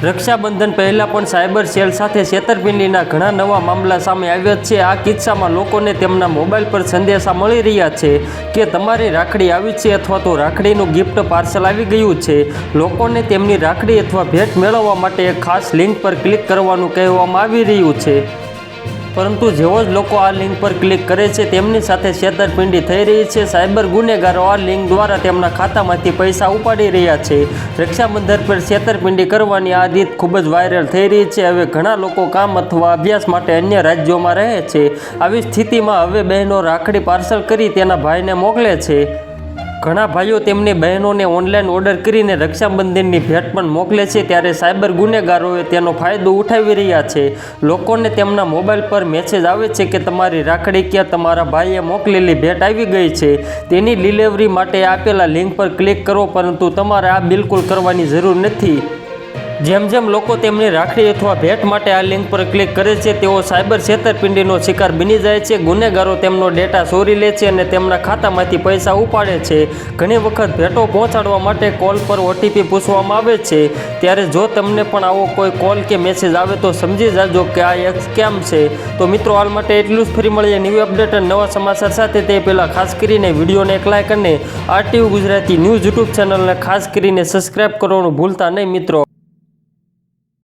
રક્ષાબંધન પહેલાં પણ cyber cell સાથે છેતરપિંડીના ઘણા નવા મામલા સામે આવ્યા છે। આ કિસ્સામાં લોકોને તેમના મોબાઈલ પર સંદેશા મળી રહ્યા છે કે તમારી રાખડી આવી છે અથવા તો રાખડીનું ગિફ્ટ પાર્સલ આવી ગયું છે। લોકોને તેમની રાખડી અથવા ભેટ મેળવવા માટે એક ખાસ લિંક પર ક્લિક કરવાનું કહેવામાં આવી રહ્યું છે, પરંતુ જેવો જ લોકો આ લિંક પર ક્લિક કરે છે તેમની સાથે છેતરપિંડી થઈ રહી છે। સાયબર ગુનેગારો આ લિંક દ્વારા તેમના ખાતામાંથી પૈસા ઉપાડી રહ્યા છે। રક્ષાબંધન પર છેતરપિંડી કરવાની આ રીત ખૂબ જ વાયરલ થઈ રહી છે। હવે ઘણા લોકો કામ અથવા અભ્યાસ માટે અન્ય રાજ્યોમાં રહે છે। આવી સ્થિતિમાં હવે બહેનો રાખડી પાર્સલ કરી તેના ભાઈને મોકલે છે। ઘણા ભાઈઓ તેમની બહેનોને ઓનલાઈન ઓર્ડર કરીને રક્ષાબંધનની ભેટ પણ મોકલે છે, ત્યારે સાયબર ગુનેગારોએ તેનો ફાયદો ઉઠાવી રહ્યા છે। લોકોને તેમના મોબાઈલ પર મેસેજ આવે છે કે તમારી રાખડી કે તમારા ભાઈએ મોકલેલી ભેટ આવી ગઈ છે, તેની ડિલિવરી માટે આપેલા લિંક પર ક્લિક કરો, પરંતુ તમારે આ બિલકુલ કરવાની જરૂર નથી। જેમ જેમ લોકો તેમની રાખડી અથવા ભેટ માટે આ લિંક પર ક્લિક કરે છે, તેઓ સાયબર છેતરપિંડીનો શિકાર બની જાય છે। ગુનેગારો તેમનો ડેટા ચોરી લે છે અને તેમના ખાતામાંથી પૈસા ઉપાડે છે। ઘણી વખત ભેટો પહોંચાડવા માટે કોલ પર OTP પૂછવામાં આવે છે, ત્યારે જો તમને પણ આવો કોઈ કોલ કે મેસેજ આવે તો સમજી જાજો કે આ એક સ્કેમ છે। તો મિત્રો, હાલ માટે એટલું જ। ફરી મળીએ નવી અપડેટ અને નવા સમાચાર સાથે। તે પહેલાં ખાસ કરીને વિડીયોને એક લાઇક અને RTV ગુજરાતી ન્યૂઝ યુટ્યુબ ચેનલને ખાસ કરીને સબસ્ક્રાઈબ કરવાનું ભૂલતા નહીં મિત્રો।